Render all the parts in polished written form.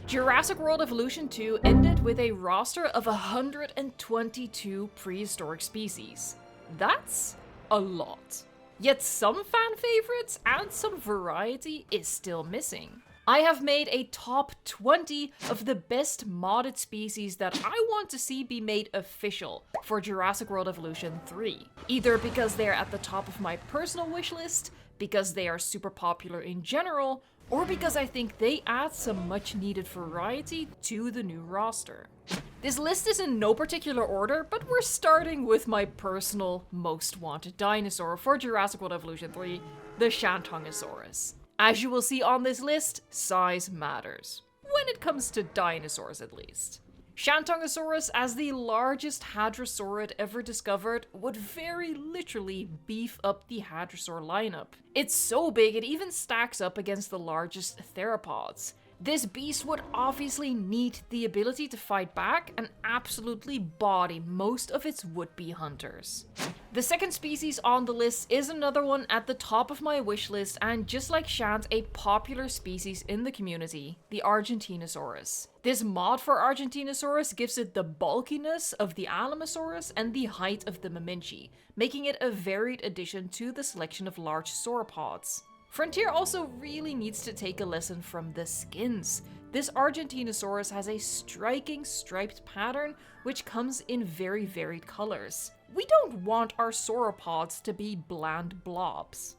Jurassic World Evolution 2 ended with a roster of 122 prehistoric species. That's a lot. Yet some fan favorites and some variety is still missing. I have made a top 20 of the best modded species that I want to see be made official for Jurassic World Evolution 3. Either because they're at the top of my personal wishlist, because they are super popular in general, or because I think they add some much needed variety to the new roster. This list is in no particular order, but we're starting with my personal most wanted dinosaur for Jurassic World Evolution 3, the Shantongosaurus. As you will see on this list, size matters. When it comes to dinosaurs at least. Shantongosaurus, as the largest hadrosaurid ever discovered, would very literally beef up the hadrosaur lineup. It's so big it even stacks up against the largest theropods. This beast would obviously need the ability to fight back and absolutely body most of its would-be hunters. The second species on the list is another one at the top of my wish list, and just like Shant, a popular species in the community, the Argentinosaurus. This mod for Argentinosaurus gives it the bulkiness of the Alamosaurus and the height of the Maminchi, making it a varied addition to the selection of large sauropods. Frontier also really needs to take a lesson from the skins. This Argentinosaurus has a striking striped pattern which comes in very varied colors. We don't want our sauropods to be bland blobs.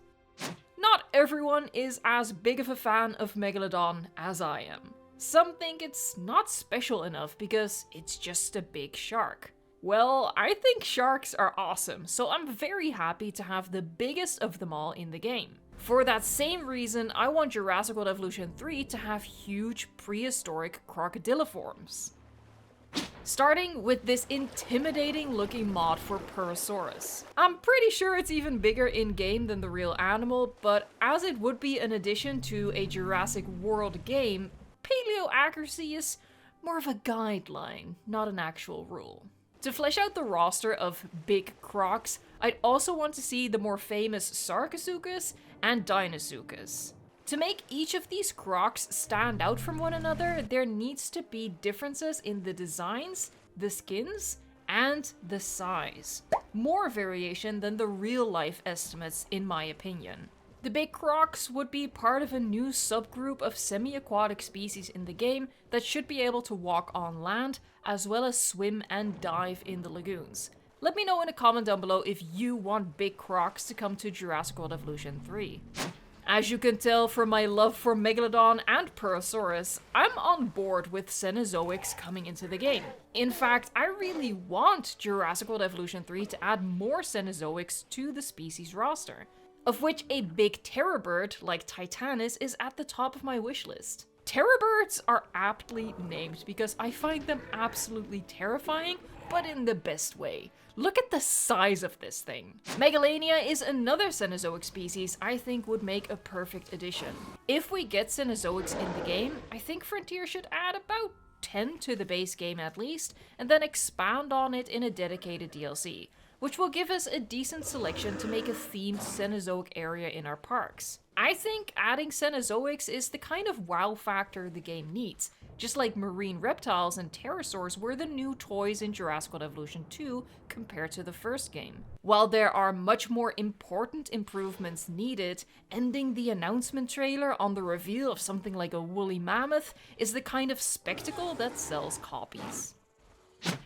Not everyone is as big of a fan of Megalodon as I am. Some think it's not special enough because it's just a big shark. Well, I think sharks are awesome, so I'm very happy to have the biggest of them all in the game. For that same reason, I want Jurassic World Evolution 3 to have huge prehistoric crocodiliforms. Starting with this intimidating looking mod for Parasaurus. I'm pretty sure it's even bigger in-game than the real animal, but as it would be an addition to a Jurassic World game, paleo accuracy is more of a guideline, not an actual rule. To flesh out the roster of big crocs, I'd also want to see the more famous Sarcosuchus and Deinosuchus. To make each of these crocs stand out from one another, there needs to be differences in the designs, the skins, and the size. More variation than the real-life estimates, in my opinion. The big crocs would be part of a new subgroup of semi-aquatic species in the game that should be able to walk on land, as well as swim and dive in the lagoons. Let me know in a comment down below if you want big crocs to come to Jurassic World Evolution 3. As you can tell from my love for Megalodon and Parasaurus, I'm on board with Cenozoics coming into the game. In fact, I really want Jurassic World Evolution 3 to add more Cenozoics to the species roster, of which a big terror bird like Titanus is at the top of my wish list. Terror birds are aptly named because I find them absolutely terrifying, but in the best way. Look at the size of this thing. Megalania is another Cenozoic species I think would make a perfect addition. If we get Cenozoics in the game, I think Frontier should add about 10 to the base game at least, and then expand on it in a dedicated DLC, which will give us a decent selection to make a themed Cenozoic area in our parks. I think adding Cenozoics is the kind of wow factor the game needs, just like marine reptiles and pterosaurs were the new toys in Jurassic World Evolution 2 compared to the first game. While there are much more important improvements needed, ending the announcement trailer on the reveal of something like a woolly mammoth is the kind of spectacle that sells copies.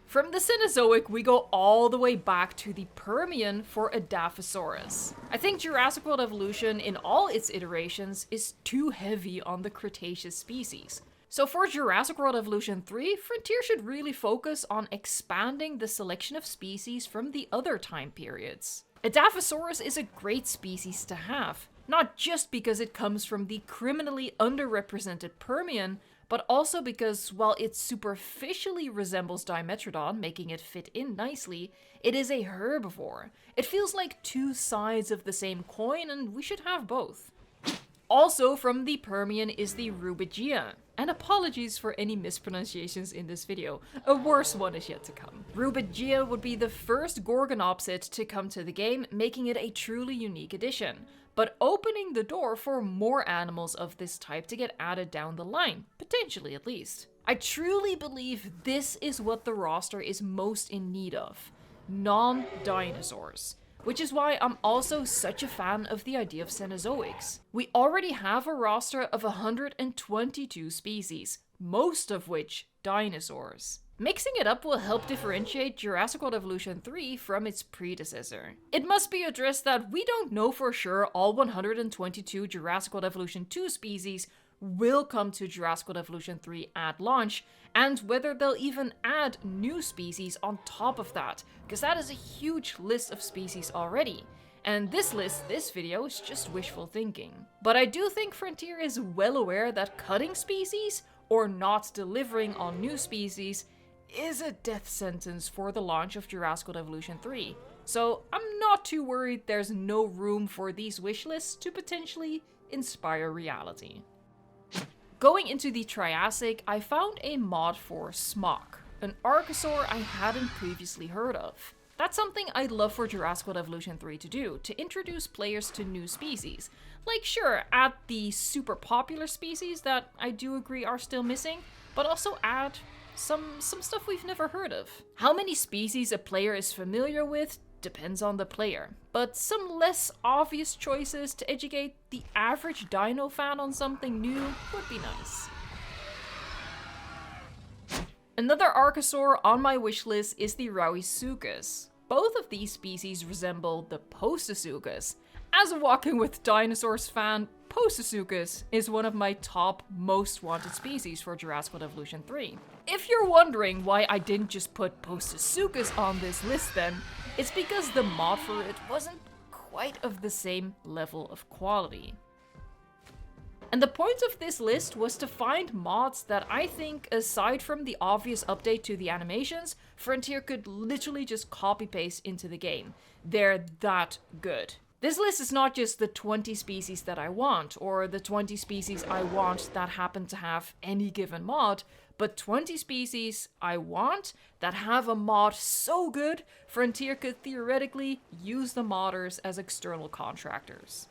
From the Cenozoic, we go all the way back to the Permian for Edaphosaurus. I think Jurassic World Evolution, in all its iterations, is too heavy on the Cretaceous species. So for Jurassic World Evolution 3, Frontier should really focus on expanding the selection of species from the other time periods. Edaphosaurus is a great species to have, not just because it comes from the criminally underrepresented Permian, but also because while it superficially resembles Dimetrodon, making it fit in nicely, it is a herbivore. It feels like two sides of the same coin, and we should have both. Also from the Permian is the Rubigia. And apologies for any mispronunciations in this video, a worse one is yet to come. Rubigia would be the first Gorgonopsid to come to the game, making it a truly unique addition. but opening the door for more animals of this type to get added down the line, potentially at least. I truly believe this is what the roster is most in need of: non-dinosaurs. Which is why I'm also such a fan of the idea of Cenozoics. We already have a roster of 122 species, most of which dinosaurs. Mixing it up will help differentiate Jurassic World Evolution 3 from its predecessor. It must be addressed that we don't know for sure all 122 Jurassic World Evolution 2 species will come to Jurassic World Evolution 3 at launch, and whether they'll even add new species on top of that, because that is a huge list of species already. And this video, is just wishful thinking. But I do think Frontier is well aware that cutting species, or not delivering on new species, is a death sentence for the launch of Jurassic World Evolution 3. So I'm not too worried there's no room for these wishlists to potentially inspire reality. Going into the Triassic, I found a mod for Smock, an archosaur I hadn't previously heard of. That's something I'd love for Jurassic World Evolution 3 to do, to introduce players to new species. Like sure, add the super popular species that I do agree are still missing, but also add some stuff we've never heard of. How many species a player is familiar with depends on the player, but some less obvious choices to educate the average dino fan on something new would be nice. Another archosaur on my wishlist is the Rauisuchus. Both of these species resemble the Postosuchus. As a Walking with Dinosaurs fan, Postosuchus is one of my top most wanted species for Jurassic World Evolution 3. If you're wondering why I didn't just put Postosuchus on this list then, it's because the mod for it wasn't quite of the same level of quality. And the point of this list was to find mods that I think, aside from the obvious update to the animations, Frontier could literally just copy-paste into the game. They're that good. This list is not just the 20 species that I want, or the 20 species I want that happen to have any given mod, but 20 species I want that have a mod so good, Frontier could theoretically use the modders as external contractors.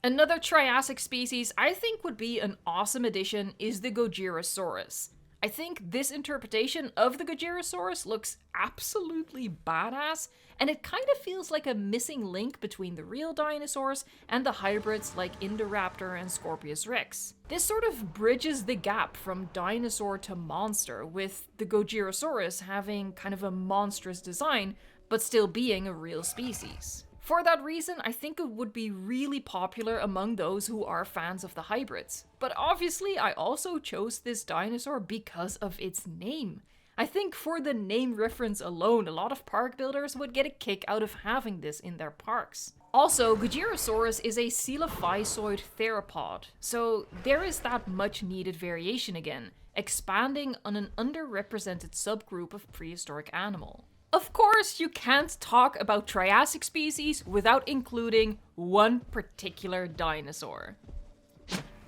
Another Triassic species I think would be an awesome addition is the Gojirasaurus. I think this interpretation of the Gojirasaurus looks absolutely badass, and it kind of feels like a missing link between the real dinosaurs and the hybrids like Indoraptor and Scorpius Rex. This sort of bridges the gap from dinosaur to monster, with the Gojirasaurus having kind of a monstrous design, but still being a real species. For that reason, I think it would be really popular among those who are fans of the hybrids. But obviously, I also chose this dinosaur because of its name. I think for the name reference alone, a lot of park builders would get a kick out of having this in their parks. Also, Gojirasaurus is a coelophysoid theropod, so there is that much needed variation again, expanding on an underrepresented subgroup of prehistoric animal. Of course, you can't talk about Triassic species without including one particular dinosaur.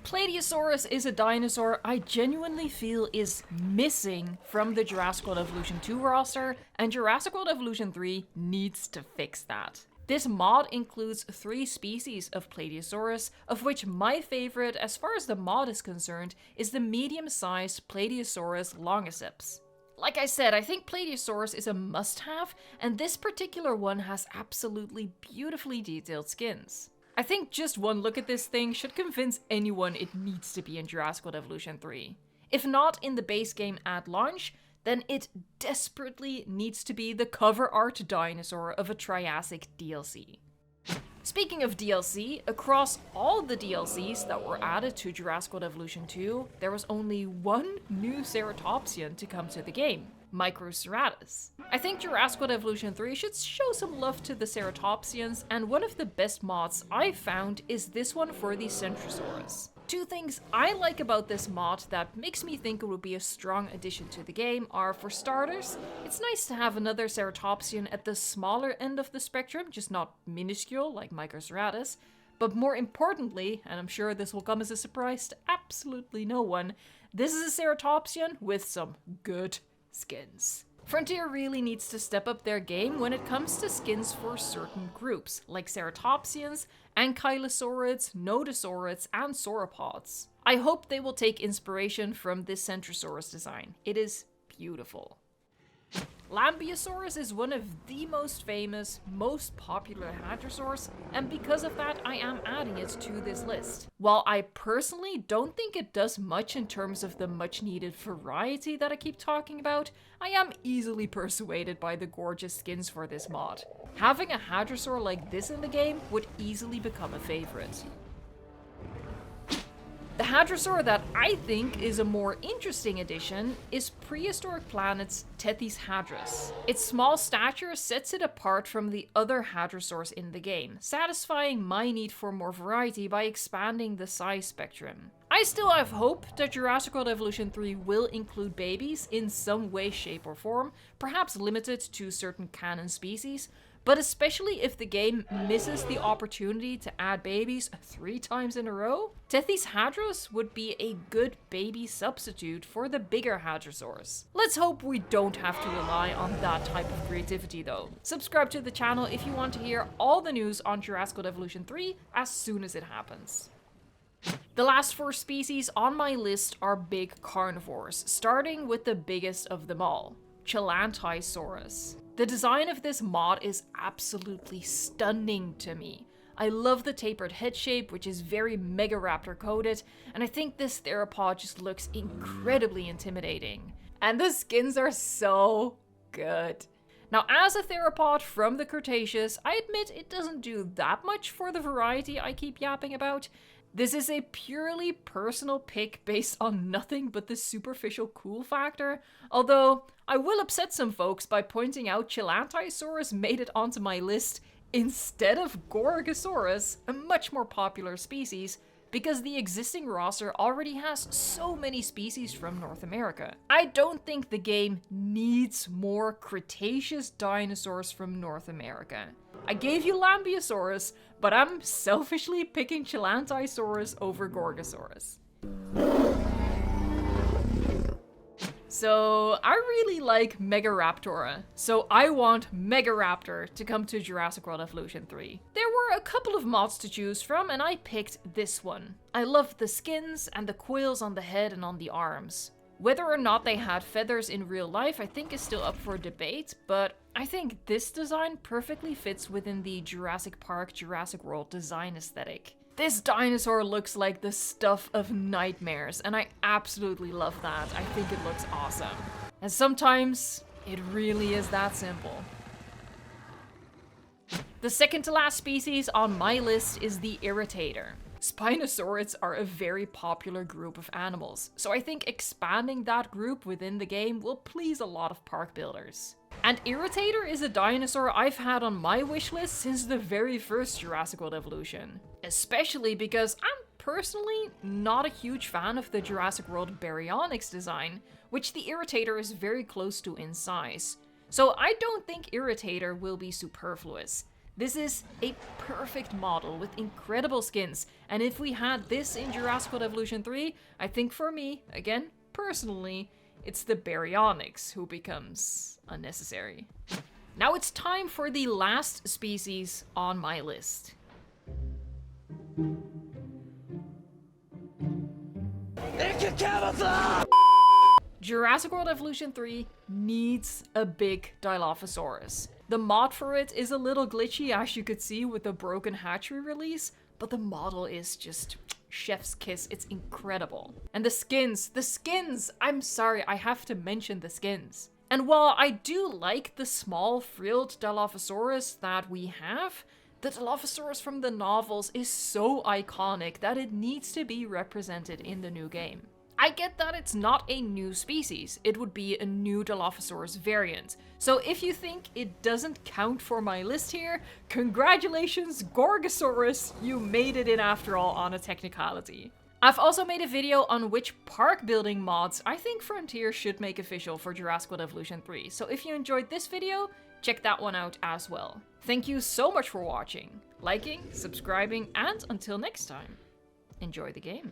Paleozoic is a dinosaur I genuinely feel is missing from the Jurassic World Evolution 2 roster, and Jurassic World Evolution 3 needs to fix that. This mod includes 3 species of Paleosaurus, of which my favorite, as far as the mod is concerned, is the medium-sized Paleosaurus longiceps. Like I said, I think Paleosaurus is a must-have, and this particular one has absolutely beautifully detailed skins. I think just one look at this thing should convince anyone it needs to be in Jurassic World Evolution 3. If not in the base game at launch, then it desperately needs to be the cover art dinosaur of a Triassic DLC. Speaking of DLC, across all the DLCs that were added to Jurassic World Evolution 2, there was only one new ceratopsian to come to the game, Microceratus. I think Jurassic World Evolution 3 should show some love to the ceratopsians, and one of the best mods I've found is this one for the Centrosaurus. 2 things I like about this mod that makes me think it would be a strong addition to the game are, for starters, it's nice to have another ceratopsian at the smaller end of the spectrum, just not minuscule like Microceratus, but more importantly, and I'm sure this will come as a surprise to absolutely no one, this is a ceratopsian with some good skins. Frontier really needs to step up their game when it comes to skins for certain groups, like ceratopsians, ankylosaurids, nodosaurids, and sauropods. I hope they will take inspiration from this Centrosaurus design. It is beautiful. Lambeosaurus is one of the most famous, most popular hadrosaurs, and because of that I am adding it to this list. While I personally don't think it does much in terms of the much needed variety that I keep talking about, I am easily persuaded by the gorgeous skins for this mod. Having a hadrosaur like this in the game would easily become a favorite. The hadrosaur that I think is a more interesting addition is prehistoric planet's Tethys hadrus. Its small stature sets it apart from the other hadrosaurs in the game, satisfying my need for more variety by expanding the size spectrum. I still have hope that Jurassic World Evolution 3 will include babies in some way, shape or form, perhaps limited to certain canon species, but especially if the game misses the opportunity to add babies 3 times in a row, Tethys hadrus would be a good baby substitute for the bigger hadrosaurs. Let's hope we don't have to rely on that type of creativity though. Subscribe to the channel if you want to hear all the news on Jurassic World Evolution 3 as soon as it happens. The last 4 species on my list are big carnivores, starting with the biggest of them all, Chelantysaurus. The design of this mod is absolutely stunning to me. I love the tapered head shape, which is very Megaraptor coded, and I think this Theropod just looks incredibly intimidating. And the skins are so good. Now, as a theropod from the Cretaceous, I admit it doesn't do that much for the variety I keep yapping about. This is a purely personal pick based on nothing but the superficial cool factor, although I will upset some folks by pointing out Chelantysaurus made it onto my list instead of Gorgosaurus, a much more popular species, because the existing roster already has so many species from North America. I don't think the game needs more Cretaceous dinosaurs from North America. I gave you Lambeosaurus, but I'm selfishly picking Chelantysaurus over Gorgosaurus. So I really like Megaraptora, so I want Megaraptor to come to Jurassic World Evolution 3. There were a couple of mods to choose from and I picked this one. I love the skins and the quills on the head and on the arms. Whether or not they had feathers in real life I think is still up for debate, but I think this design perfectly fits within the Jurassic Park, Jurassic World design aesthetic. This dinosaur looks like the stuff of nightmares, and I absolutely love that. I think it looks awesome. And sometimes, it really is that simple. The second to last species on my list is the Irritator. Spinosaurids are a very popular group of animals, so I think expanding that group within the game will please a lot of park builders. And Irritator is a dinosaur I've had on my wishlist since the very first Jurassic World Evolution. Especially because I'm personally not a huge fan of the Jurassic World Baryonyx design, which the Irritator is very close to in size. So I don't think Irritator will be superfluous. This is a perfect model with incredible skins, and if we had this in Jurassic World Evolution 3, I think for me, again, personally, it's the Baryonyx who becomes unnecessary. Now it's time for the last species on my list. Jurassic World Evolution 3 needs a big Dilophosaurus. The mod for it is a little glitchy, as you could see with the broken hatchery release, but the model is just chef's kiss. It's incredible. And the skins, I'm sorry, I have to mention the skins. And while I do like the small frilled Dilophosaurus that we have, the Dilophosaurus from the novels is so iconic that it needs to be represented in the new game. I get that it's not a new species, it would be a new Dilophosaurus variant. So if you think it doesn't count for my list here, congratulations Gorgosaurus, you made it in after all on a technicality. I've also made a video on which park building mods I think Frontier should make official for Jurassic World Evolution 3, so if you enjoyed this video, check that one out as well. Thank you so much for watching, liking, subscribing, and until next time, enjoy the game.